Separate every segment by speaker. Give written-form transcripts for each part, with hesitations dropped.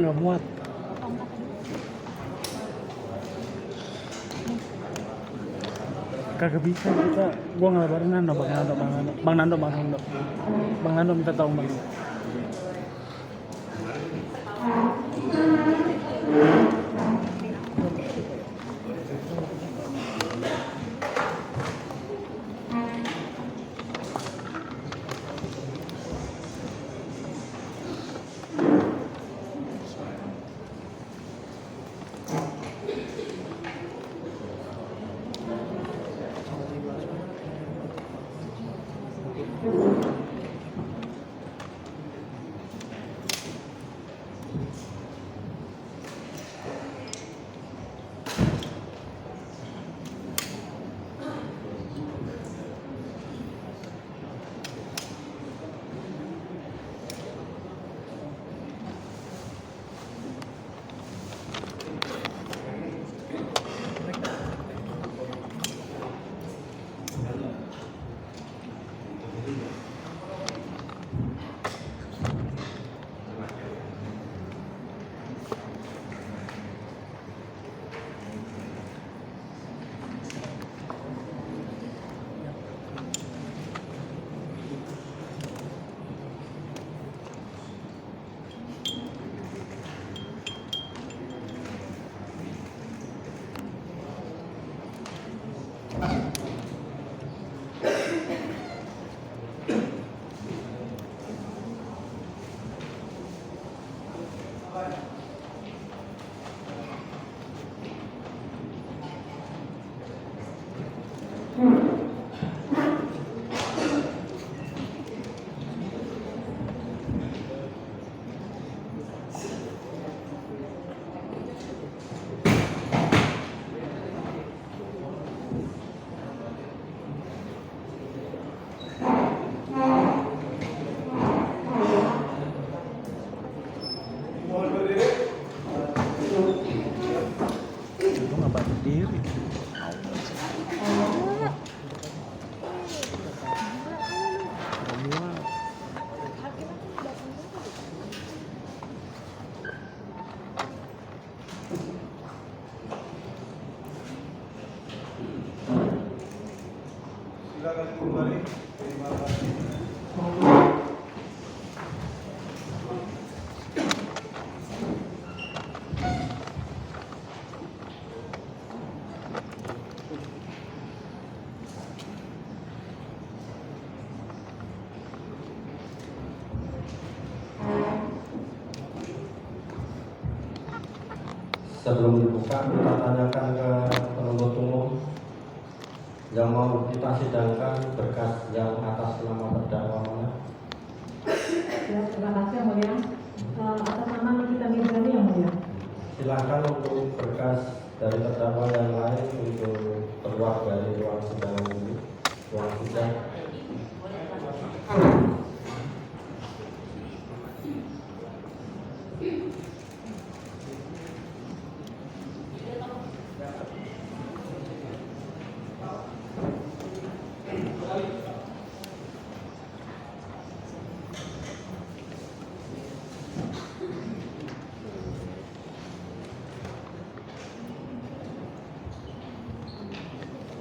Speaker 1: nggak muat. Kagak bisa kita, gua ngelabarin Bang Nando minta tolong Bang.
Speaker 2: Silakan kembali. Terima kasih.
Speaker 3: Sebelum dibuka, kita tanyakan ke penuntut umum yang mau kita sidangkan berkas yang atas nama terdakwa mana?
Speaker 4: Ya, terima kasih yang mulia. Atas nama Nikita Mirzani yang mulia.
Speaker 3: Silakan untuk berkas dari terdakwa yang lain untuk keluar dari ruang sidang ini, ruang sidang.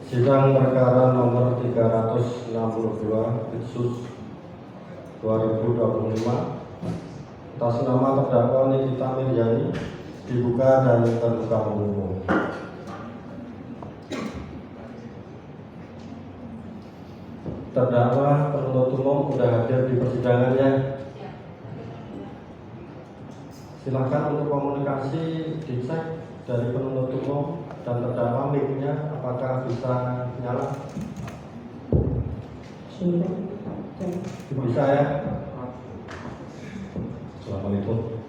Speaker 3: Sidang perkara nomor 362 Bitsus 2025 atas nama terdakwa Nikita Mirzani dibuka dan terbuka umum. Terdakwa penuntut umum sudah hadir di persidangannya. Silakan untuk komunikasi dicek dari penuntut umum dan terdakwa mic-nya apakah bisa nyala? Bisa ya? Assalamualaikum.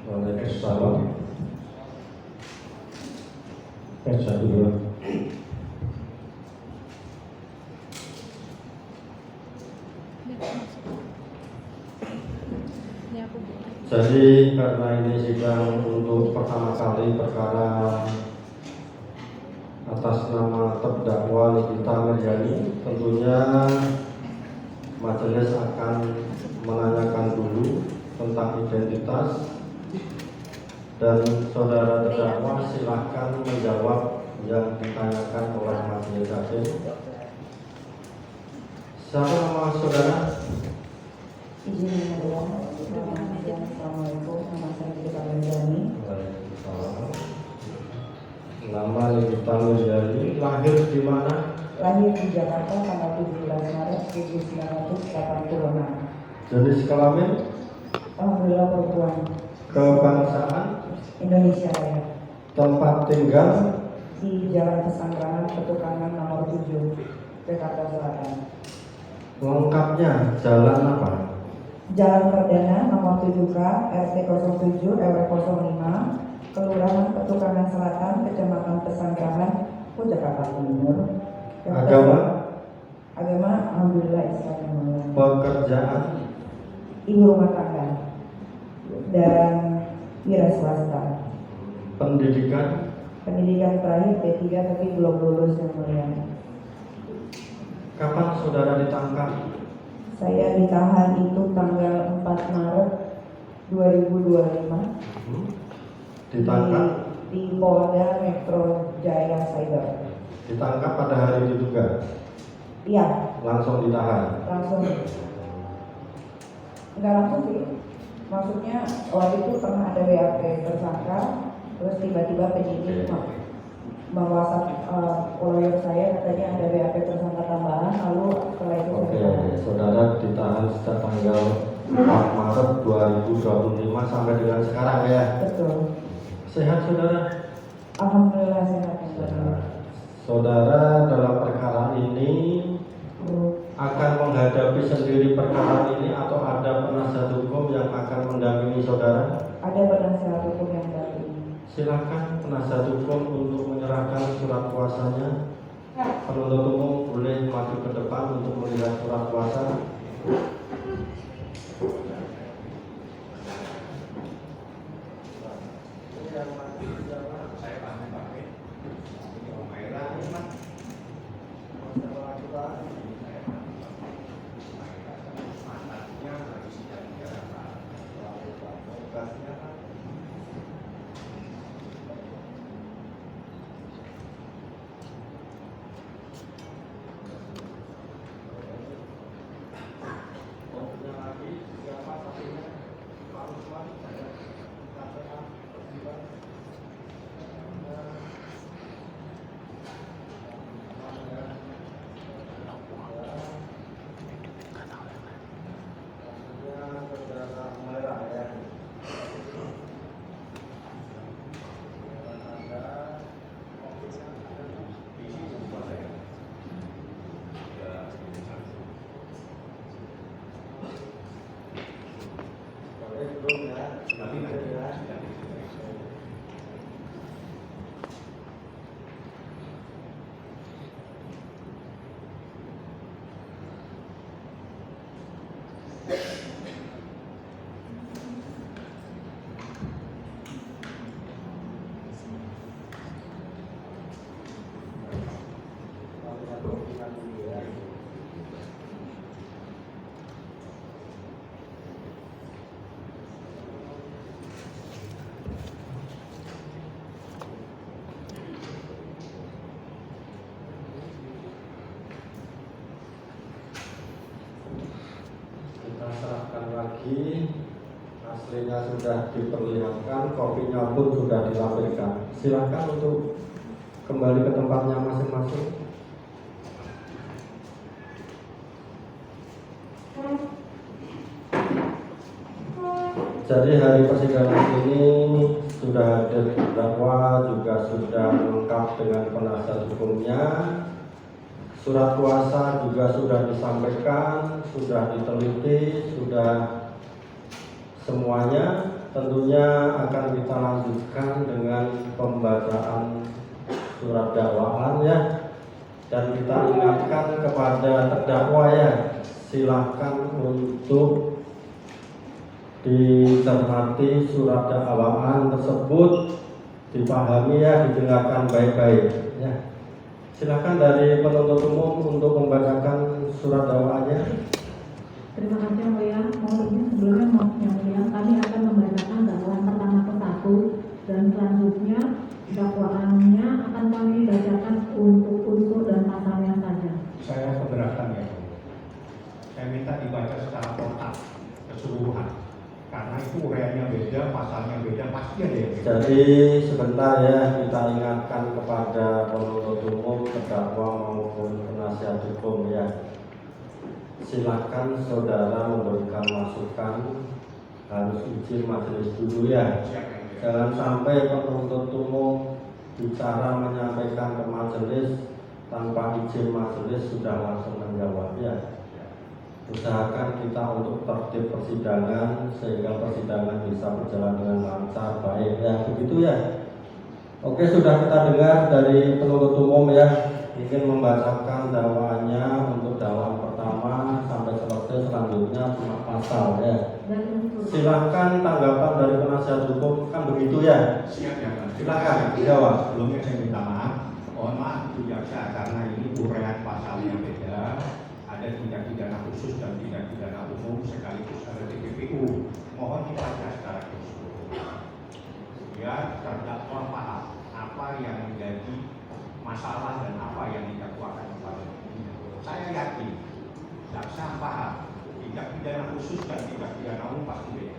Speaker 3: Waalaikumsalam. Satu dua. Jadi karena ini sidang untuk pertama kali perkara atas nama terdakwa Nikita Mirzani, tentunya majelis akan menanyakan dulu tentang identitas Dan saudara terdakwa silahkan menjawab yang ditanyakan oleh majelis hakim. Siapa nama saudara?
Speaker 4: Izin yang mulia. Assalamualaikum. Nama saya Nikita Mirjani.
Speaker 3: Waalaikumsalam. Nama Nikita Mirjani, lahir di mana?
Speaker 4: Lahir di Jakarta tanggal 17 Maret 1986.
Speaker 3: Jenis kelamin?
Speaker 4: Alhamdulillah perempuan.
Speaker 3: Kebangsaan?
Speaker 4: Indonesia ya.
Speaker 3: Tempat tinggal?
Speaker 4: Di Jalan Pesanggrahan Petukangan nomor 7, Jakarta Selatan.
Speaker 3: Lengkapnya jalan apa?
Speaker 4: Jalan Perdana nomor 7K RT 07 RW 05 Kelurahan Petukangan Selatan, Kecamatan Pesanggrahan, Jakarta Timur.
Speaker 3: Agama?
Speaker 4: Agama alhamdulillah Islam yang mulia.
Speaker 3: Pekerjaan?
Speaker 4: Ibu rumah tangga dan wira swasta.
Speaker 3: Pendidikan?
Speaker 4: Pendidikan terakhir P3 tapi belum lulus yang mulia.
Speaker 3: Kapan saudara ditangkap?
Speaker 4: Saya ditahan itu tanggal 4 Maret 2025.
Speaker 3: Ditangkap?
Speaker 4: Di Polda Metro Jaya Cyber.
Speaker 3: Ditangkap pada hari itu juga?
Speaker 4: Iya,
Speaker 3: Langsung ditahan?
Speaker 4: langsung. Enggak langsung sih. Maksudnya waktu itu pernah ada BAP tersangka, terus tiba-tiba penyidik mewasap lawyer saya katanya ada BAP tersangka tambahan, lalu setelah itu
Speaker 3: Oke,
Speaker 4: saya
Speaker 3: saudara ditahan sejak tanggal 4 Maret 2025 sampai dengan sekarang ya?
Speaker 4: betul.
Speaker 3: Sehat saudara?
Speaker 4: Alhamdulillah sehat.
Speaker 3: Saudara dalam perkara ini akan menghadapi sendiri perkara ini atau ada penasihat hukum yang akan mendampingi saudara?
Speaker 4: Ada penasihat hukum yang baru.
Speaker 3: Silakan penasihat hukum untuk menyerahkan surat kuasanya. Penuntut umum boleh maju ke depan untuk melihat surat kuasa. Kita serahkan lagi. Aslinya sudah diperlihatkan, kopinya pun sudah dilampirkan. Silakan untuk kembali ke tempatnya masing-masing. Jadi hari persidangan ini sudah hadir terdakwa, juga sudah lengkap dengan penasihat hukumnya. Surat kuasa juga sudah disampaikan, sudah diteliti, sudah semuanya. Tentunya akan kita lanjutkan dengan pembacaan surat dakwaan ya. Dan kita ingatkan kepada terdakwa ya, silahkan untuk dicermati surat dakwaan tersebut, dipahami ya, didengarkan baik-baik ya. Silakan dari penuntut umum untuk membacakan surat dakwaannya.
Speaker 4: Terima kasih yang mulia. Mohon izin sebelumnya yang mulia kami akan membacakan dakwaan pertama ke 1
Speaker 5: dan selanjutnya dakwaannya akan kami bacakan untuk unsur dan pasalnya saja.
Speaker 2: Saya keberatan ya. Saya minta dibaca secara total keseluruhan. Karena itu uraiannya beda, pasalnya beda, pasti ada yang beda.
Speaker 3: Jadi sebentar ya, kita ingatkan kepada penuntut umum, terdakwa maupun penasihat hukum ya. Silakan saudara memberikan masukan, harus izin majelis dulu ya. Jangan sampai penuntut umum bicara menyampaikan ke majelis tanpa izin majelis sudah langsung menjawab ya. Usahakan kita untuk tertib persidangan sehingga persidangan bisa berjalan dengan lancar, baik ya, begitu ya. Oke, sudah kita dengar dari penuntut umum ya, ingin membacakan dakwaannya untuk dakwaan pertama sampai selesai, selanjutnya cuma pasal ya. Silahkan tanggapan dari penasihat hukum, kan begitu ya.
Speaker 2: Siap ya Pak.
Speaker 3: Silakan dijawab.
Speaker 2: Sebelumnya saya minta maaf. Mohon maaf Bu Jaksa karena ini uraian pasalnya beda. Ada tindak pidana khusus dan tindak pidana umum sekaligus ada TPPU. Mohon dibaca secara keseluruhan. Biar terdakwa paham apa yang menjadi masalah dan apa yang didakwakan kepada. Saya yakin jaksa paham tindak pidana khusus dan tindak pidana umum pasti beda.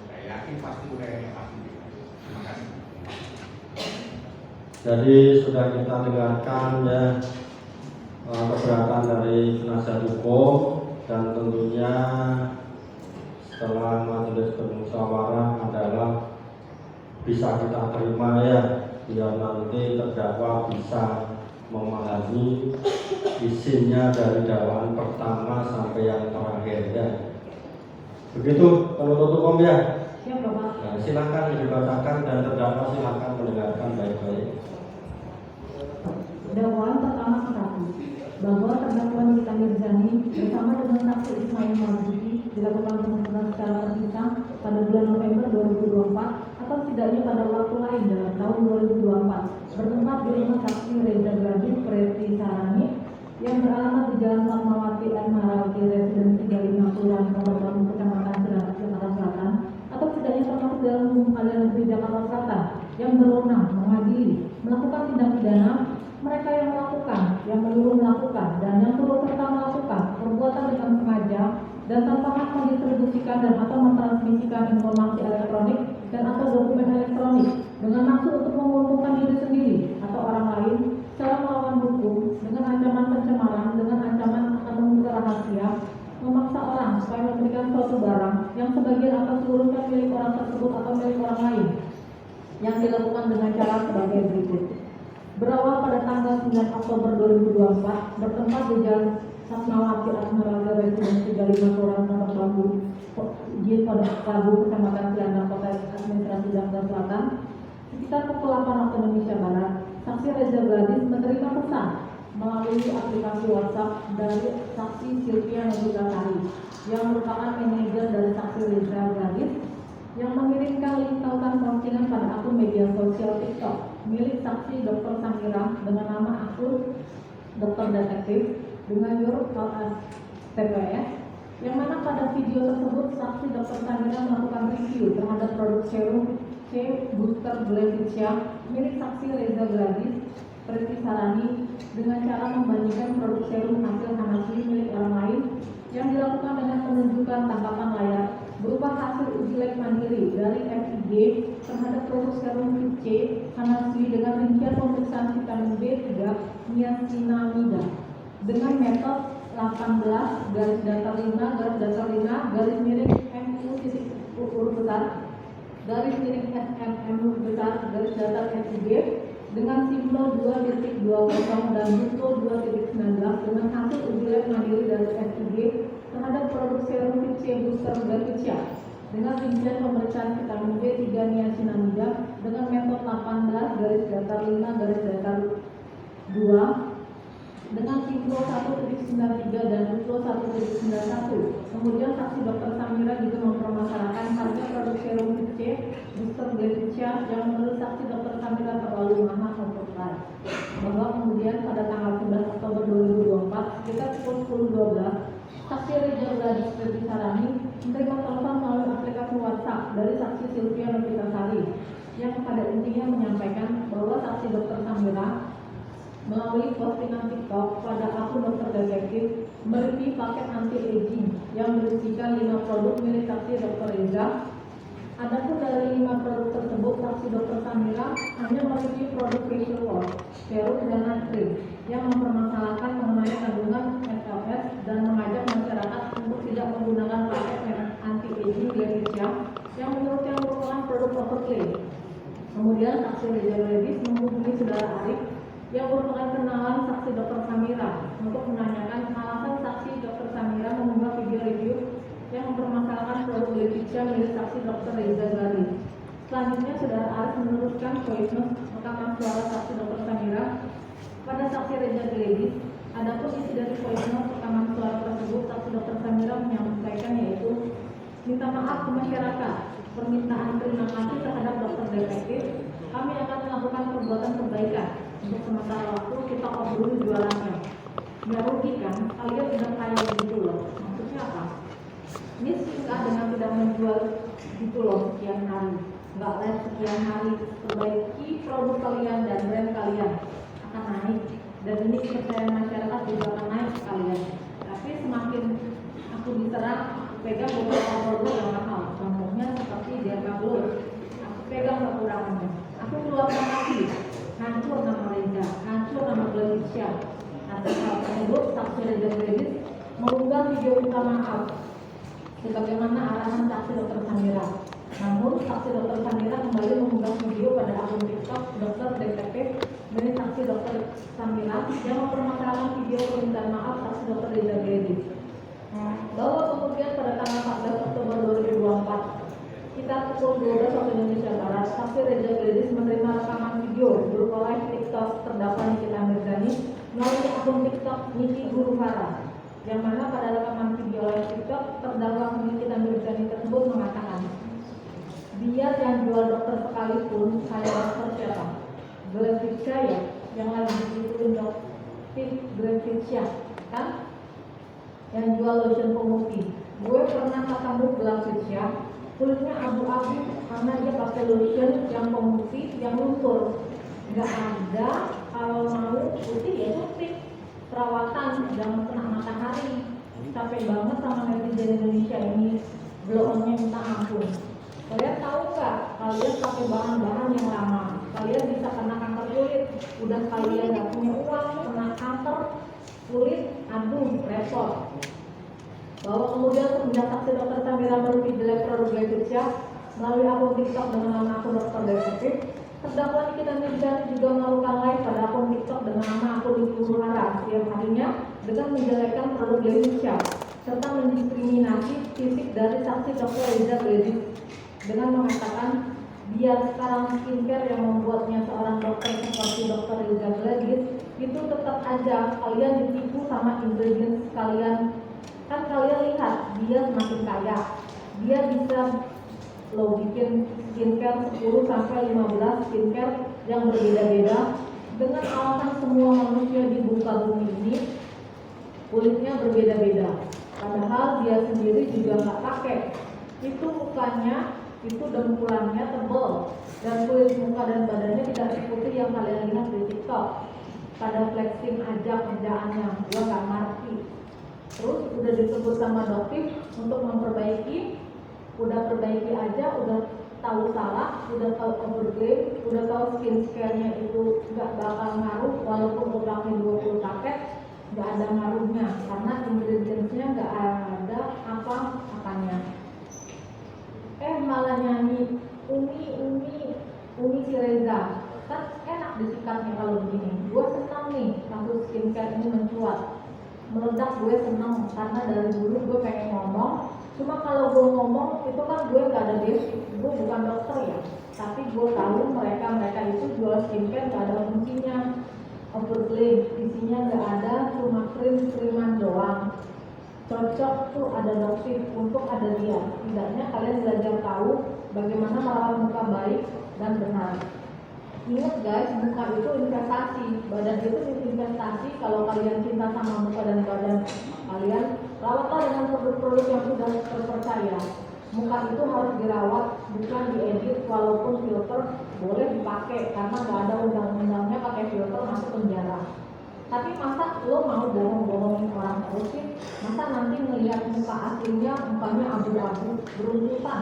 Speaker 2: Saya yakin pasti uraiannya pasti beda. Terima kasih.
Speaker 3: Jadi sudah kita dengarkan ya keberatan dari penasihat hukum, dan tentunya setelah majelis bermusyawarah adalah bisa kita terima ya, biar nanti terdakwa bisa memahami isinya dari dakwaan pertama sampai yang terakhir ya. Begitu penuntut umum ya.
Speaker 5: Siap Bapak.
Speaker 3: Nah, silakan dibacakan dan terdakwa silakan mendengarkan baik-baik.
Speaker 5: Dakwaan pertama satu, bahwa terdakwa Nikita Mirzani bersama dengan saksi Ismail Marzuki dilakukan pemeriksaan secara terpisah pada bulan November 2024 atau setidaknya pada waktu lain dalam tahun 2024 bertempat di rumah saksi Reza Gladys Preti Sarani yang beralamat di Jalan Fatmawati M. Marawati Residensi 35 Kelurahan Pondok Labu, Kecamatan Cilacap, Jakarta Selatan, atau setidaknya termasuk dalam hukum pengadilan negeri Jakarta Selatan yang berwenang mengadili, melakukan tindak pidana mereka yang melakukan, yang menyuruh melakukan, dan yang turut serta melakukan perbuatan dengan sengaja dan tanpa hak mendistribusikan dan atau mentransmisikan informasi elektronik dan atau dokumen elektronik dengan maksud untuk menguntungkan diri sendiri atau orang lain secara melawan hukum dengan ancaman pencemaran, dengan ancaman akan membuka rahasia, memaksa orang supaya memberikan suatu barang yang sebagian atau seluruhnya milik orang tersebut atau milik orang lain yang dilakukan dengan cara sebagai berikut. Berawal pada tanggal 9 Oktober 2024 bertempat di Jalan Fatmawati Asmaraga Residensi 35 Kelurahan Pondok Labu, Pondok Labu, Kecamatan Cilacap, Kota Administrasi Jakarta Selatan, sekitar pukul 8 waktu Indonesia Barat. Saksi Reza Gladys menerima pesan melalui aplikasi WhatsApp dari saksi Sylvia Novitasari yang merupakan manajer dari saksi Reza Gladys yang mengirimkan link tautan postingan pada akun media sosial TikTok milik saksi Dr. Samira dengan nama akun Dr. Detektif dengan jurus TPS, yang mana pada video tersebut saksi Dr. Samira melakukan review terhadap produk serum C Booster Glycidia milik saksi Reza Gladys Preti Sarani dengan cara membandingkan produk serum hasil Hanafi milik orang lain yang dilakukan dengan menunjukkan tangkapan layar berupa hasil uji lab mandiri dari FIG terhadap produk serum C Hanafi dengan rincian pemeriksaan vitamin B3 niacinamida dengan metode 18 garis datar 5 garis miring MU titik huruf besar garis miring SMM besar garis datar FIG dengan Simlo 2.20 dan Buto 2.19 dengan hasil uji lab mandiri dari FIG terhadap produk serum C Booster Glycidia dengan rincian pemeriksaan vitamin B3 niacinamida dengan metode 18 garis datar 5 garis datar 2 dengan Simlo 1.93 dan Buto 1.91. Kemudian saksi Dr. Samira juga mempermasalahkan harga produk serum C Booster Glycidia yang menurut saksi Dr. Samira terlalu mahal untuk lain. Bahwa kemudian pada tanggal 11 Oktober 2024 sekitar pukul 10.12 saksi Reza Gladys Preti Sarani menerima telepon melalui aplikasi WhatsApp dari saksi Sylvia Novitasari yang pada melalui postingan TikTok pada akun dokter detektif mereview paket anti-aging yang berisikan 5 produk milik saksi Dr. Reza. Adapun dari 5 produk tersebut, saksi Dr. Samira hanya mereview produk facial wash, serum dan night cream yang mempermasalahkan mengenai kandungan SLS dan mengajak masyarakat untuk tidak menggunakan paket anti-aging Glevicia yang menurutnya merupakan produk overclaim. Kemudian saksi Reza Gledis menghubungi saudara Arif yang merupakan kenalan saksi Dr. Samira untuk menanyakan alasan saksi Dr. Samira mengunggah video review yang mempermasalahkan produk Glevicia milik saksi Dr. Reza Gledis. Selanjutnya saudara Arif meneruskan voice note rekaman suara saksi Dr. Samira pada saksi Reza Gledis. Adapun isi dari voice note rekaman suara tersebut, saksi Dr. Samira menyampaikan yaitu minta maaf ke masyarakat, permintaan terima kasih terhadap dokter detektif. Kami akan melakukan perbuatan kebaikan. Untuk sementara waktu kita obrol jualannya. Nggak rugi kan? Kalian udah kaya gitu loh. Maksudnya apa? Ini singkat dengan tidak menjual gitu loh sekian hari. Nggak live sekian hari. Perbaiki produk kalian dan brand kalian akan naik. Dan ini kepercayaan masyarakat juga akan naik sekalian. Tapi semakin aku diserang, aku pegang beberapa produk yang mahal. Contohnya seperti Dermablood. Aku pegang kekurangannya. Aku keluarkan lagi. Hancur nama Reza, hancur nama Glevicia. Atas hal tersebut, saksi Reza Gledis mengunggah video minta maaf sebagaimana arahan saksi Dr. Samira. Namun, saksi Dr. Samira kembali mengunggah video pada akun TikTok dokter detektif dari saksi Dr. Samira yang mempermasalahkan video permintaan maaf saksi Dr. Reza Gledis. Bahwa kemudian pada tanggal 14 Oktober 2024 sekitar pukul 12 waktu Indonesia Barat, saksi Reza Gledis menerima rekaman video berupa live TikTok terdakwa Nikita Mirzani melalui akun TikTok Niki Guru Hara, yang mana pada rekaman video live TikTok terdakwa Nikita Mirzani tersebut mengatakan, biar yang jual dokter sekalipun, saya dokter siapa? Glevicia ya, yang lagi dititipin dokter Glevicia, kan? Yang jual lotion pemutih. Gue pernah ketemu Glevicia, kulitnya abu-abu karena dia pakai lotion yang pemutih yang luntur. Nggak ada, kalau mau putih ya putih. Perawatan jangan kena matahari. Capek banget sama netizen Indonesia ini, blow on-nya minta ampun. Kalian tahu nggak? Kalian pakai bahan-bahan yang lama, kalian bisa kena kanker kulit. Udah kalian nggak punya uang, kena kanker kulit, aduh repot. Bahwa kemudian semenjak saksi Dr. Samira mereview jelek produk Glevicia melalui akun TikTok dengan nama akun dokter detektif, terdakwa Nikita Mirzani juga melakukan live pada akun TikTok dengan nama akun Niki Guru Hara setiap harinya dengan menjelekkan produk Glevicia serta mendiskriminasi fisik dari saksi Dr. Reza Gledis dengan mengatakan biar sekarang skincare yang membuatnya seorang dokter seperti Dr. Reza Gledis itu tetap aja kalian ditipu sama ingredients kalian. Kan kalian lihat dia semakin kaya, dia bisa lo bikin skincare 10 sampai 15 skincare yang berbeda-beda dengan alasan semua manusia di muka bumi ini kulitnya berbeda-beda. Padahal dia sendiri juga nggak pakai. Itu mukanya, itu dengkulannya tebal dan kulit muka dan badannya tidak seperti yang kalian lihat di TikTok. Pada flexing aja kerjaannya, gua nggak ngerti. Terus udah disebut sama dokter untuk memperbaiki, udah perbaiki aja, udah tahu salah, udah tahu overclaim, udah tahu skincare-nya itu nggak bakal ngaruh walaupun udah pakai 20 paket, nggak ada ngaruhnya karena ingredients-nya nggak ada apa-apanya. Malah nyanyi Umi si Reza, kan enak disikatnya kalau begini. Gue senang nih kasus skincare ini mencuat. Meledak gue seneng karena dari dulu gue pengen ngomong, cuma kalau gue ngomong itu kan gue gak ada basic, gue bukan dokter ya, tapi gue tahu mereka itu jual skincare gak ada fungsinya, overclaim, isinya gak ada, cuma krim-kriman doang. Cocok tuh ada dokter untuk ada dia, tidaknya kalian belajar tahu bagaimana merawat muka baik dan benar. Ingat guys, muka itu investasi, badan itu investasi. Kalau kalian cinta sama muka dan badan kalian, rawatlah dengan produk-produk yang sudah terpercaya. Muka itu harus dirawat, bukan diedit. Walaupun filter boleh dipakai, karena nggak ada undang-undangnya pakai filter masuk penjara. lo mau bohong-bohongin orang terus sih? Masa nanti melihat muka aslinya mukanya abu-abu beruntutan.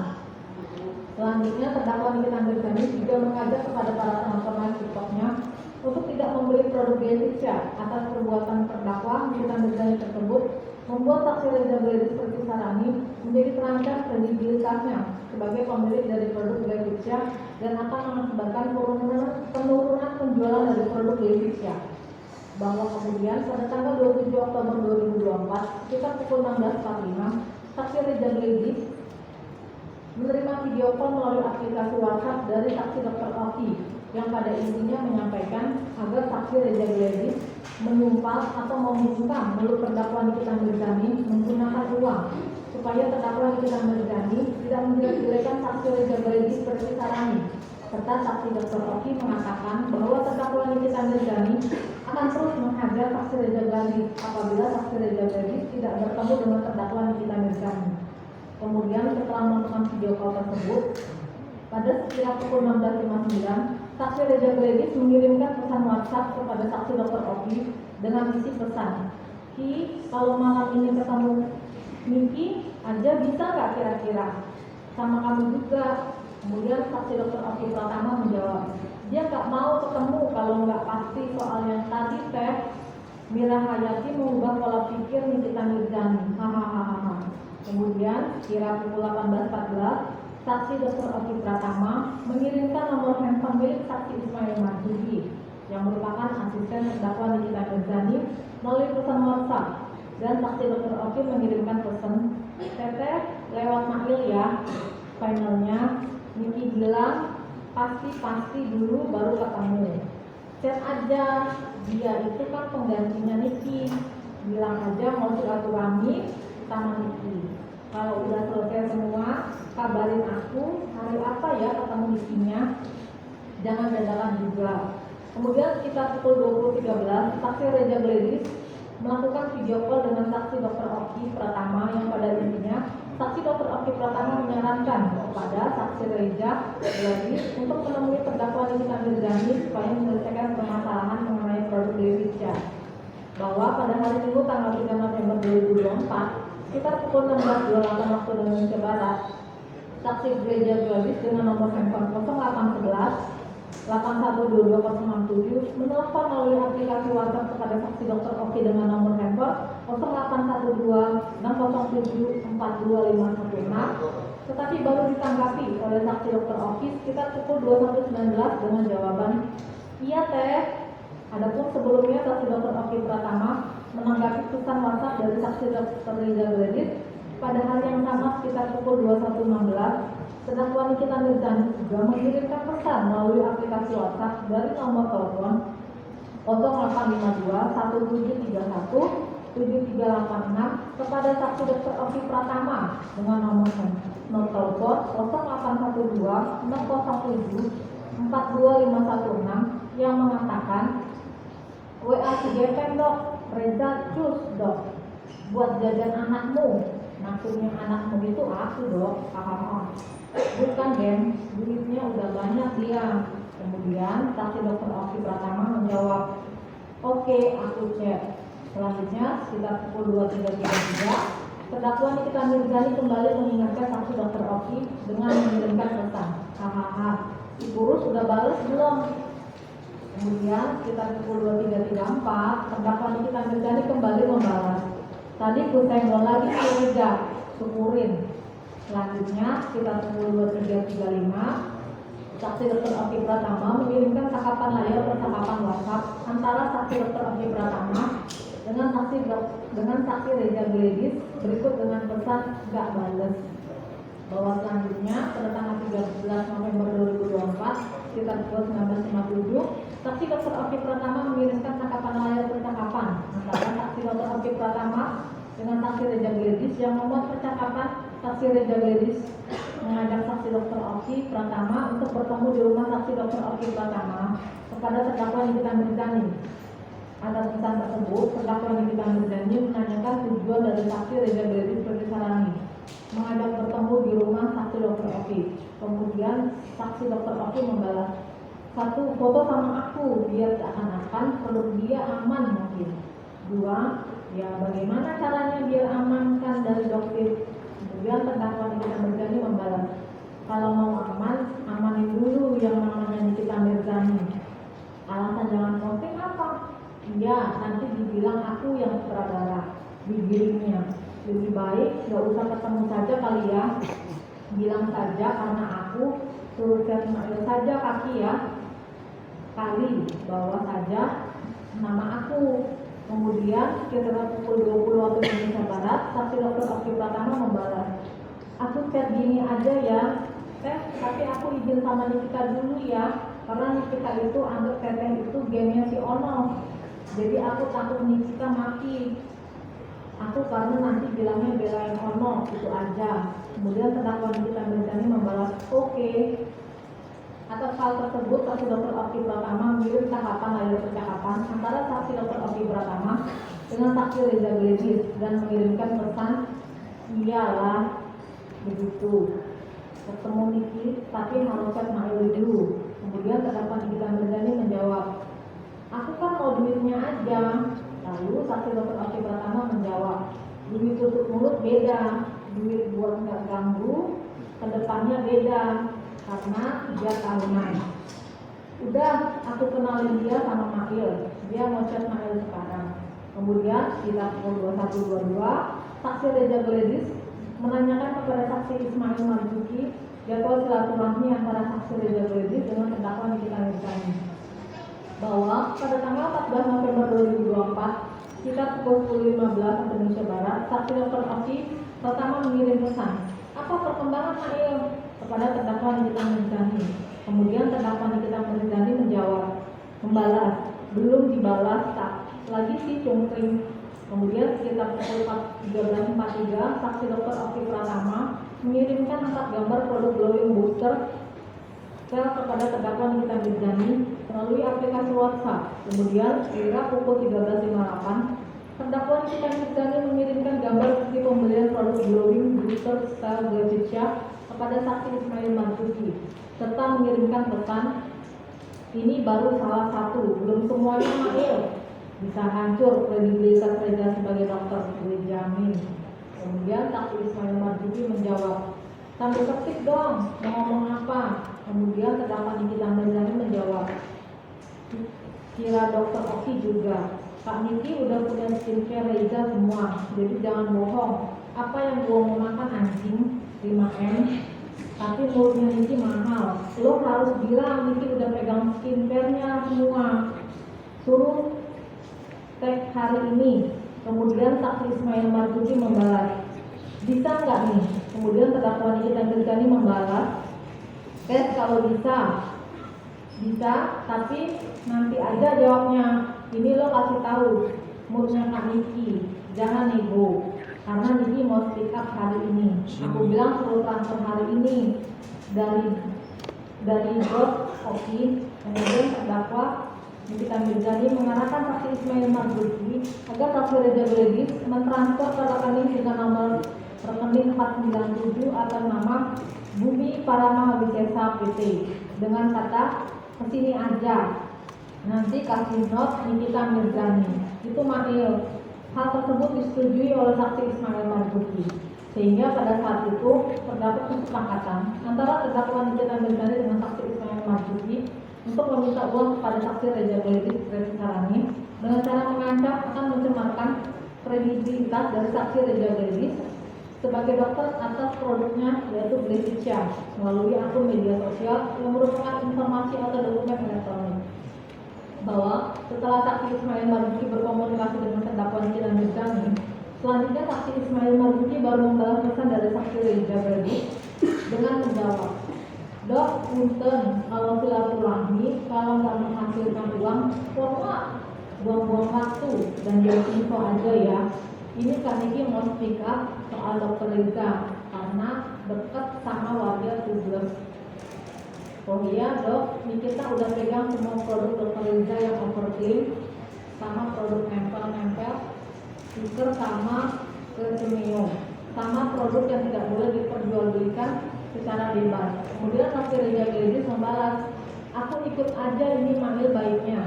Speaker 5: Selanjutnya terdakwa Nikita Mirzani juga mengajak kepada para penonton TikToknya untuk tidak membeli produk Glenisya. Atas perbuatan terdakwa Nikita Mirzani tersebut membuat saksi Reza Gledis Pertisarani menjadi terancam kredibilitasnya sebagai pemilik dari produk Glenisya dan akan mengakibatkan penurunan penjualan dari produk Glenisya. Bahwa kemudian pada tanggal 27 Oktober 2024 sekitar pukul 16.45 saksi Reza Gledis menerima video call melalui aplikasi WhatsApp dari saksi Dr. Oki yang pada intinya menyampaikan agar saksi Reza Gledis menumpang atau membungkam meluk terdakwa Nikita Mirzani menggunakan uang supaya terdakwa Nikita Mirzani tidak menjelek-jelekan saksi Reza Gledis Pertisarani. Serta saksi Dr. Oki mengatakan bahwa terdakwa Nikita Mirzani akan terus menghajar saksi Reza Gledis apabila saksi Reza Gledis tidak bertemu dengan terdakwa Nikita Mirzani. Kemudian setelah melakukan video call tersebut, pada sekitar pukul 16.59, saksi Reza Gledis mengirimkan pesan WhatsApp kepada saksi Dr. Oki dengan isi pesan, "Ki, kalau malam ini ketemu Niki aja bisa nggak kira-kira? Sama kamu juga." Kemudian saksi Dr. Oki Pratama menjawab, "Dia nggak mau ketemu kalau nggak pasti soal yang tadi teh. Mira Hayati mengubah pola pikir Nikita Mirzani. Hahaha." Kemudian kira pukul 18.14, saksi Dr. Oki Pratama mengirimkan nomor handphone milik saksi Ismail Marzuki yang merupakan asisten terdakwa Nikita Mirzani melalui pesan WhatsApp, dan saksi Dr. Oki mengirimkan pesan, "Teteh lewat Mail ya. Finalnya Niki bilang pasti dulu baru ketemu. Chat aja, dia itu kan penggantinya Niki. Bilang aja mau silaturahmi sama Niki. Kalau udah selesai semua, kabarin aku hari apa ya ketemu Nikinya. Jangan dadakan juga." Kemudian sekitar pukul 20.13, saksi Reza Gledis melakukan video call dengan saksi Dr. Oki Pratama yang pada intinya saksi Dr. Oki Pratama menyarankan kepada saksi Reza Gledis untuk menemui terdakwa Nikita Mirzani supaya menyelesaikan permasalahan mengenai produk Glenisya. Bahwa pada hari Minggu tanggal 3 November 2024 sekitar pukul 16.28 waktu Indonesia Barat, saksi Reza Gledis dengan nomor handphone 0811 812267 menelpon melalui aplikasi WhatsApp kepada saksi Dr. Oki dengan nomor handphone 0812 607 42516, tetapi baru ditanggapi oleh saksi Dr. Oki sekitar pukul 21.19 dengan jawaban, "Iya teh." Adapun sebelumnya saksi Dr. Oki Pratama menanggapi pesan WhatsApp dari saksi Dr. Reza Gledis pada hari yang sama sekitar pukul 21.16. Terdakwa Nikita Mirzani juga mengirimkan pesan melalui aplikasi WhatsApp dari nomor telepon 0852 1731 7386 kepada saksi Dr. Oki Pratama dengan nomor telepon 0812 607 42516 yang mengatakan, "WA si Gepeng dok, Reza cus dok, buat jajan anakmu." Maksudnya anakmu itu aku dok, hahaha. "Bukan Gen, duitnya udah banyak dia." Kemudian saksi Dr. Oki Pratama menjawab, "Oke, aku cek." Selanjutnya sekitar pukul 23.33, terdakwa Nikita Mirzani kembali mengingatkan saksi Dr. Oki dengan mengirimkan pesan, "Hahaha, si Kurus udah bales belum?" Kemudian sekitar pukul 23.34, terdakwa Nikita Mirzani kembali membalas, "Tadi ku senggol lagi si Reza, syukurin." Selanjutnya sekitar pukul 23.35, saksi Dr. Oki Pratama mengirimkan tangkapan layar percakapan WhatsApp antara saksi Dr. Oki Pratama dengan saksi Reza Gledis berikut dengan pesan "gak bales." Bahwa selanjutnya pada tanggal 13 November 2024 sekitar pukul 19.57, saksi Dr. Oki Pratama mengirimkan tangkapan layar percakapan antara saksi Dr. Oki Pratama dengan saksi Reza Gledis yang memuat percakapan saksi Reza Gledis mengajak saksi Dr. Oki Pratama untuk bertemu di rumah saksi Dr. Oki Pratama kepada terdakwa Nikita Mirzani. Atas pesan tersebut, terdakwa Nikita Mirzani menanyakan tujuan dari saksi Reza Gledis Pertisarani mengajak bertemu di rumah saksi Dr. Oki. Kemudian saksi Dr. Oki membalas, "Satu foto sama aku biar seakan-akan produk dia aman mungkin." Dua, ya bagaimana caranya biar amankan dari dokter. Kemudian terdakwa Nikita Mirzani membalas, kalau mau aman, amanin dulu yang namanya Nikita Mirzani. Alasan jangan posting apa? Iya, nanti dibilang aku yang sutradara, digiringnya. Lebih baik gak usah ketemu saja kali ya. Bilang saja karena aku suruh chat Ismail saja kaki ya. Kali bawa saja nama aku. Kemudian sekitar pukul 20 waktu Indonesia Barat, saksi Dr. Oki Pratama membalas, aku chat gini aja ya, tapi aku izin sama Nikita dulu ya, karena Nikita itu anggap teteh itu gengnya si Ono. Jadi aku takut Nikita mati. Aku karena nanti bilangnya belain Ono, itu aja. Kemudian terdakwa Nikita Mirzani membalas, oke. Atas hal tersebut, saksi Dr. Oki Pratama mengirim tahapan layar percakapan antara saksi Dr. Oki Pratama dengan saksi Reza Gledis dan mengirimkan pesan, iyalah, begitu. Ketemu Niki, tapi harus chat Mail dulu. Kemudian terdakwa Nikita Mirzani menjawab, aku kan mau duitnya aja. Lalu saksi Dr. Oki Pratama menjawab, duit tutup mulut beda, duit buat nggak ganggu, kedepannya beda. Karena 3 tahunan. Udah, aku kenalin dia sama Mail. Dia mau chat Mail sekarang. Kemudian sekitar pukul 21.22, saksi Reza Gledis menanyakan kepada saksi Ismail Marzuki jadwal silaturahmi antara saksi Reza Gledis dengan terdakwa Nikita Mirzani, bahwa pada tanggal 14 November 2024 sekitar pukul 10.15 Indonesia Barat, saksi Dr. Oki pertama mengirim pesan, apa perkembangan Mail, kepada terdakwa Nikita Mirzani. Kemudian terdakwa Nikita Mirzani membalas, belum dibalas tak lagi si cungkring. Kemudian sekitar pukul 13.43 saksi Dr. Oki Pratama mengirimkan 4 gambar produk glowing booster sel kepada terdakwa Nikita Mirzani melalui aplikasi WhatsApp. Kemudian kira pukul 13.58 terdakwa Nikita Mirzani mengirimkan gambar bukti pembelian produk glowing booster sel Glevicia kepada saksi Ismail Marzuki serta mengirimkan pesan, ini baru salah satu, belum semuanya Mail, bisa hancur kredibilitas Reza sebagai dokter, gue jamin. Kemudian saksi Ismail Marzuki menjawab, sambil ketik dong, mau ngomong apa? Kemudian terdakwa Nikita Mirzani menjawab, kira dokter Oki juga, Kak Niki udah punya skincare Reza semua, jadi jangan bohong. Apa yang gua mau makan anjing 5M, tapi mulutnya Niki mahal. Lo harus bilang Niki udah pegang skincare-nya semua. Suruh tag hari ini. Kemudian saksi Ismail Marzuki membalas, bisa nggak nih? Kemudian terdakwa Nikita Mirzani membalas, kalau bisa, tapi nanti aja jawabnya. Ini lo kasih tahu moodnya Kak Niki, jangan nego. Karena Niki mau speak up hari ini. Aku bilang suruh transfer hari ini dari Bos Oki. Kemudian terdakwa Nikita Mirzani mengarahkan saksi Ismail Marzuki agar saksi Reza Gledis mentransfer ke rekening dengan nomor rekening 497 atas nama Bumi Parama Wisesa PT dengan kata kesini aja. Nanti kasih note Nikita Mirzani. Itu Mail. Hal tersebut disetujui oleh saksi Ismail Marzuki, sehingga pada saat itu terdapat kesepakatan antara terdakwa Nikita Mirzani dengan saksi Ismail Marzuki untuk meminta uang kepada saksi Reza Gledis dengan cara mengancam akan mencemarkan kredibilitas dari saksi Reza Gledis sebagai dokter atas produknya yaitu Glevicia melalui akun media sosial yang merupakan informasi atau dokumen elektronik. Bahwa setelah saksi Ismail Marzuki berkomunikasi dengan terdakwa Nikita Mirzani, selanjutnya saksi Ismail Marzuki baru membalas pesan dari saksi Reza Gledis dengan menjawab, Dok, punten, kalau silaturahmi, kalau nggak menghasilkan uang, buang-buang waktu dan jadi info aja ya. Ini Kak Niki mau speak up soal dokter Reza karena dekat sama warga Tugas. Oh iya dok, Nikita udah pegang semua produk dokter Reza yang overclean sama produk nempel-nempel, stiker sama Cemeo, sama produk yang tidak boleh diperjualbelikan secara bebas. Kemudian saksi Reza Gledis membalas, aku ikut aja ini manggil baiknya.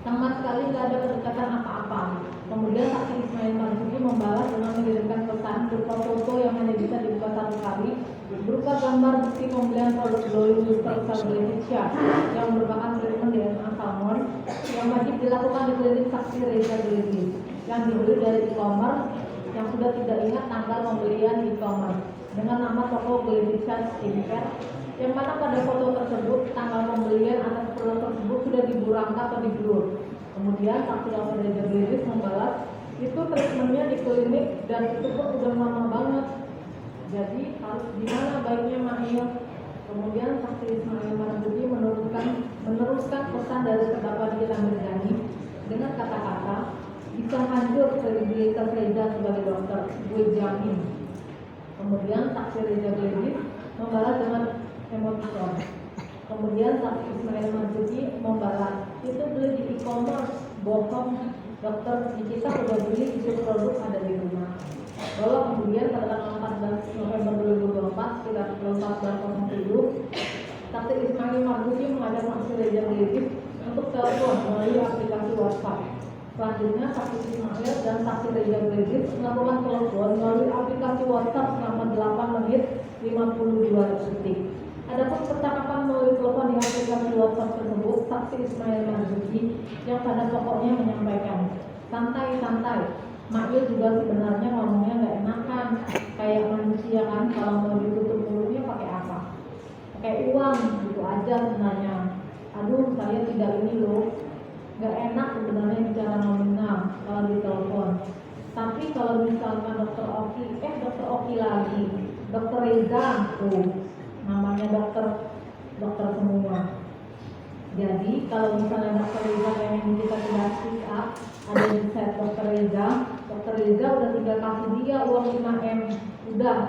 Speaker 5: Sama sekali nggak ada kedekatan apa-apa. Kemudian saksi Ismail Marzuki membalas dengan mengirimkan pesan berupa foto yang hanya bisa dibuka satu kali, berupa gambar bukti pembelian produk Glory Booster Salvetia yang merupakan treatment DNA salmon yang wajib dilakukan di klinik saksi Reza Gledis yang dibeli dari e-commerce yang sudah tidak ingat tanggal pembelian di e-commerce dengan nama toko Gledisha Skincare, yang mana pada foto tersebut tanggal pembelian atas produk tersebut sudah diburangkan atau diblur. Kemudian saksi Reza Gledis membalas, itu treatmentnya di klinik dan itu pun udah lama banget, jadi harus gimana baiknya Mail. Kemudian saksi Ismail Marzuki meneruskan pesan dari terdakwa Nikita Mirzani dengan kata-kata, bisa hancur kredibilitas Reza sebagai dokter, gue jamin. Kemudian saksi Reza Gledis membalas dengan emoticon. Kemudian saksi Ismail Marzuki membalas, itu beli di e-commerce, bohong, dokter Nikita udah beli itu produk ada di rumah. Lalu kemudian pada tanggal 14 November 2024 sekitar pukul 14.07, saksi Ismail Marzuki mengajak saksi Reza Gledis untuk telepon melalui aplikasi WhatsApp. Selanjutnya saksi Ismail dan saksi Reza Gledis melakukan telepon melalui aplikasi WhatsApp selama 8 menit 52 detik. Adapun percakapan melalui telepon di aplikasi WhatsApp tersebut, saksi Ismail Marzuki yang pada pokoknya menyampaikan, santai-santai, Mail juga sebenarnya ngomongnya nggak enakan, kayak manusia kan, kalau mau ditutup mulutnya pakai apa? Pakai uang, gitu aja sebenarnya. Aduh, saya tidak ini loh, nggak enak sebenarnya bicara nominal kalau di telepon. Tapi kalau misalkan dokter Oki lagi, dokter Reza tuh, namanya dokter semua. Jadi kalau misalnya dokter Reza pengen kita tidak speak up, ada di set dokter Reza udah tinggal kasih dia uang 5M, udah.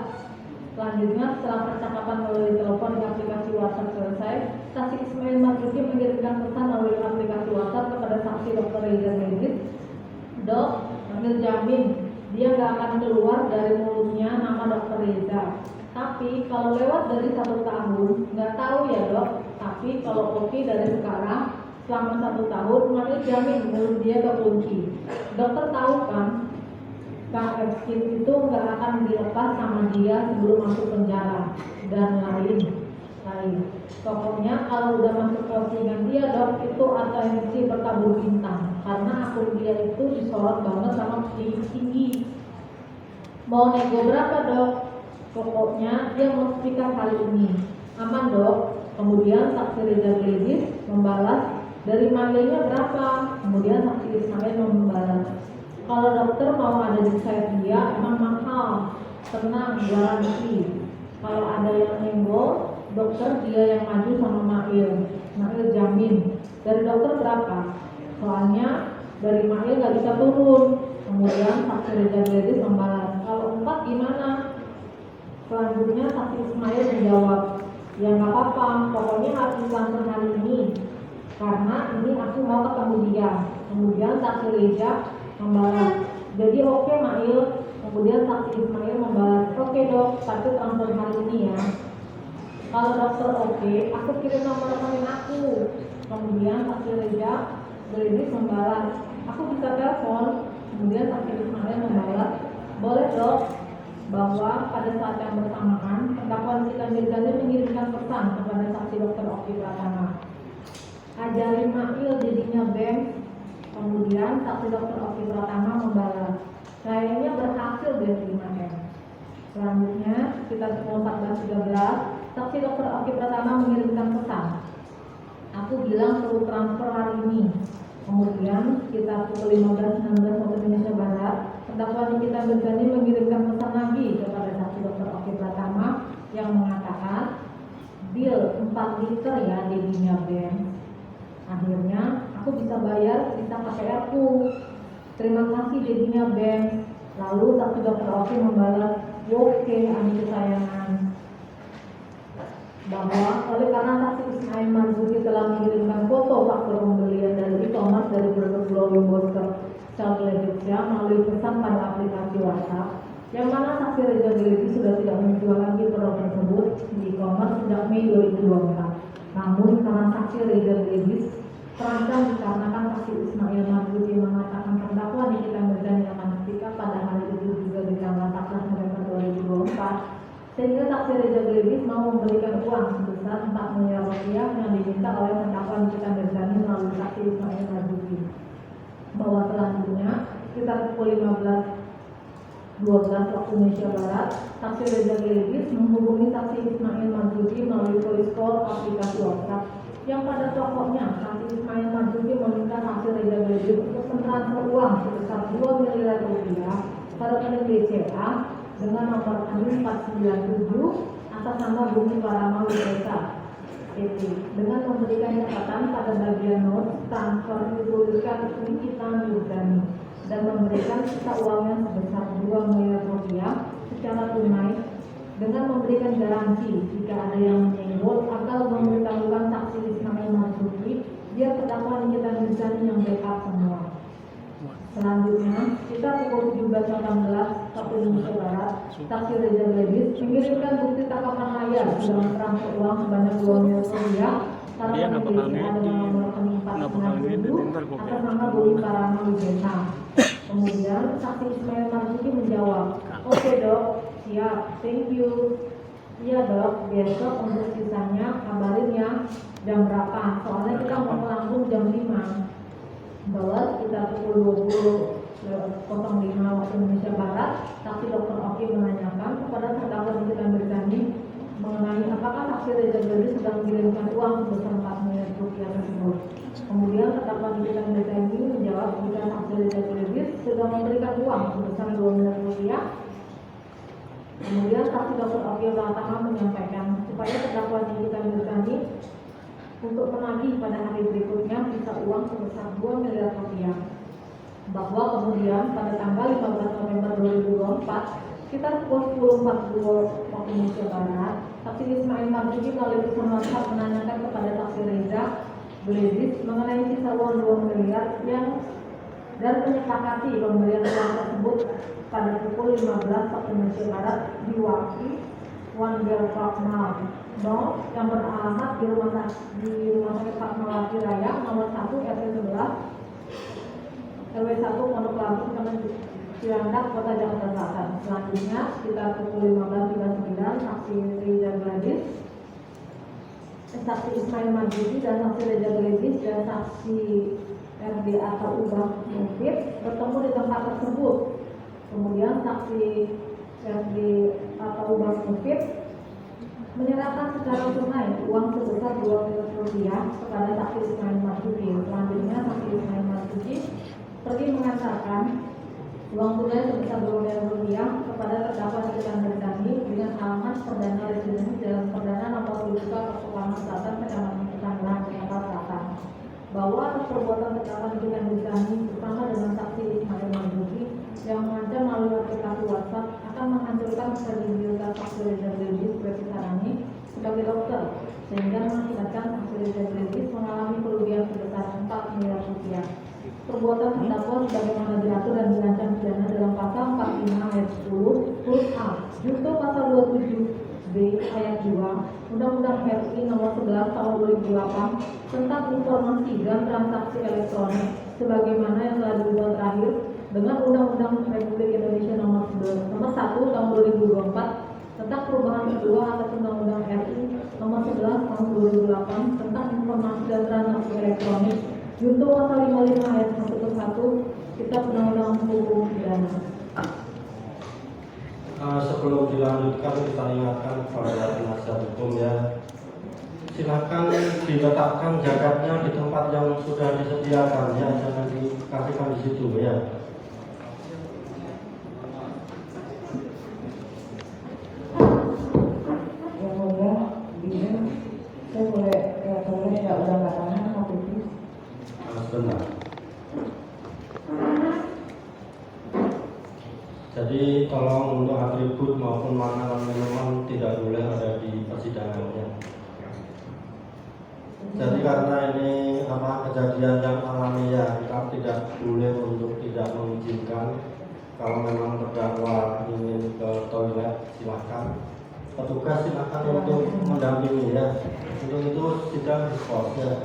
Speaker 5: Selanjutnya setelah percakapan melalui telepon di aplikasi WhatsApp selesai, saksi Ismail Marzuki mengirimkan pesan melalui aplikasi WhatsApp kepada saksi dokter Reza Gledis, Dok, ambil jamin dia nggak akan keluar dari mulutnya nama dokter Reza. Tapi kalau lewat dari 1 tahun, nggak tahu ya dok. Tapi kalau oke dari sekarang selama 1 tahun, Mail jamin mulut dia kekunci. Dokter tahu kan, KF itu nggak akan dilepas sama dia sebelum masuk penjara dan lain. Pokoknya kalau udah masuk postingan dia dok, itu atensi bertabur bintang karena akun dia itu disorot banget sama tinggi. Mau nego berapa dok? Pokoknya dia mau speaker kali ini. Aman dok. Kemudian saksi Reza Gledis membalas, dari mailnya berapa? Kemudian saksi Ismail membalas, kalau dokter mau ada di site dia emang mahal. Tenang, garansi. Kalau ada yang nego, dokter dia yang maju sama Mail jamin. Dari dokter berapa? Soalnya dari Mail nggak bisa turun. Kemudian saksi Reza Gledis membalas, kalau 4 gimana? Selanjutnya saksi Ismail menjawab, ya nggak apa-apa, pokoknya harus ditransfer hari ini karena ini aku mau ketemu dia. Kemudian saksi Reza membalas, jadi oke Mail. Kemudian saksi Ismail membalas, oke dok, tapi transfer hari ini ya. Kalau dokter oke, aku kirim nomor rekening aku. Kemudian saksi Reza Gledis membalas, aku bisa telepon. Kemudian saksi Ismail membalas, boleh dok, bahwa pada saat yang bersamaan terdakwa Nikita Mirzani mengirimkan pesan kepada saksi Dr. Oki Pratama, ajarin Mail jadinya bank. Kemudian saksi Dr. Oki Pratama membalas, kayaknya berhasil deh 5M. Selanjutnya sekitar pukul 14.13 saksi Dr. Oki Pratama mengirimkan pesan, aku bilang perlu transfer hari ini. Kemudian sekitar pukul 15.19 waktu Indonesia Barat, terdakwa Nikita Mirzani mengirimkan pesan lagi kepada saksi Dr. Oki Pratama yang mengatakan, bill 4 liter ya dedinya Ben. Akhirnya aku bisa bayar sisa KPR ku. Terima kasih dedinya Ben. Lalu saksi Dr. Oki membalas, oke adik kesayangan. Bahwa oleh karena saksi Ismail Marzuki telah mengirimkan foto faktur pembelian dari e-commerce dari produk Glory Booster Salvetia melalui pesan pada aplikasi WhatsApp, yang mana saksi Reza Gledis sudah tidak menjual lagi produk tersebut di e-commerce sejak Mei 2024. Namun karena saksi Reza Gledis terancam dikarenakan saksi Ismail Marzuki mengatakan terdakwa Nikita Mirzani 12 waktu Indonesia Barat, saksi Reza Gelebis menghubungi saksi Ismail Marzuki melalui voice call aplikasi WhatsApp. Yang pada pokoknya, saksi Ismail Marzuki meminta saksi Reza Gelebis untuk mentransfer uang sebesar 2 miliar rupiah pada rekening BCA dengan nomor NIM 497 atas nama Bumi Parama Wibesa PT dengan memberikan catatan pada bagian not transfer dituliskan Nikita Mirzani dan memberikan sisa uangnya sebesar 2 miliar rupiah secara tunai dengan memberikan garansi jika ada yang menyenggol atau memberitahukan saksi Ismail Marzuki biar terdakwa Nikita Mirzani yang backup semua. Selanjutnya, kita pukul 17.18 waktu Indonesia Barat, saksi Reza Gelebis mengirimkan bukti tangkapan layar dalam transfer uang sebanyak 2 miliar rupiah karena BCA dengan nomor rekening 497 atas nama Bumi Parama Wibesa. Kemudian saksi Ismail Marzuki menjawab, "Oke dok, siap, thank you. Iya dok, besok untuk sisanya kabarin ya jam berapa, soalnya kita mau langsung jam 5. Bahwa sekitar pukul 20.05 waktu Indonesia Barat, saksi Dr. Oki menanyakan kepada terdakwa Nikita Mirzani mengenai apakah saksi Reza Gelebis sedang mengirimkan uang sebesar 4 miliar rupiah tersebut. Kemudian terdakwa Nikita Mirzani menjawab jika saksi Reza Gelebis sudah memberikan uang sebesar 2 miliar rupiah. Kemudian saksi Dr. Oki Pratama menyampaikan supaya terdakwa Nikita Mirzani untuk menagih pada hari berikutnya sisa uang sebesar 2 miliar rupiah. Bahwa kemudian pada tanggal 15 November 2024 sekitar pukul 10.42 waktu Indonesia Barat, saksi Ismail Marzuki melalui pesan WhatsApp menanyakan kepada saksi Reza Gelebis mengenai sisa uang 2 miliar yang dan menyepakati pemberian uang tersebut pada pukul 15 waktu Indonesia Barat diwakili One Girl Fatmawati yang beralamat di rumah sakit Fatmawati Raya nomor 1 RT 11 RW 1 Pondok Lampung Cilandak Kota Jakarta Selatan. Selanjutnya sekitar pukul 15.39 saksi Reza Gelebis, saksi Ismail Marzuki dan saksi Reza Gelebis dan saksi RD atau Ubah Mufid bertemu di tempat tersebut. Kemudian saksi RD atau Ubah Mufid menyerahkan secara tunai uang sebesar 2 miliar rupiah kepada saksi Ismail Marzuki. Selanjutnya saksi Ismail Marzuki pergi mengantarkan uang tunai sebesar 2 miliar rupiah kepada terdakwa Nikita Mirzani dengan alamat perdana residensi dalam perdana nomor 22 Pertukaran Selatan Kecamatan Pesanggerahan Jakarta Selatan. Bahwa atas perbuatan terdakwa Nikita Mirzani bersama dengan saksi Ismail Marzuki yang mengancam melalui aplikasi WhatsApp akan menghancurkan kredibilitas saksi Reza Gelebis Sarani sebagai dokter sehingga mengakibatkan saksi Reza Gelebis mengalami kerugian sebesar 4 miliar rupiah. Perbuatan terdakwa sebagaimana diatur dan dirancang pidana dalam pasal 45 ayat 10 huruf A junto pasal 27 B ayat 2 Undang-Undang RI nomor 11 tahun 2008 tentang informasi dan transaksi elektronik sebagaimana yang telah diubah terakhir dengan Undang-Undang Republik Indonesia nomor 1 tahun 2024 tentang perubahan kedua atas Undang-Undang RI nomor 11 tahun 2008 tentang informasi dan transaksi elektronik junto pasal 55 ayat 1 ke 1 Kitab Undang-Undang Hukum Pidana.
Speaker 3: Sebelum dilanjutkan kita ingatkan kepada penasihat hukum ya, silakan diletakkan jaketnya di tempat yang sudah disediakan ya, jangan dikasihkan di situ ya.
Speaker 4: Yang mulia, izin saya boleh tidak udah nggak tanya tapi
Speaker 3: Sebentar. Jadi tolong untuk atribut maupun makanan minuman tidak boleh ada di persidangannya. Jadi karena ini kejadian yang alamiah, kita tidak boleh untuk tidak mengizinkan. Kalau memang terdakwa ingin ke toilet silakan. Petugas silakan untuk mendampingi ya. Untuk itu sidang diskors ya.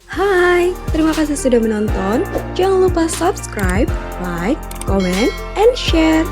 Speaker 6: Hai, terima kasih sudah menonton. Jangan lupa subscribe, like, comment, and share.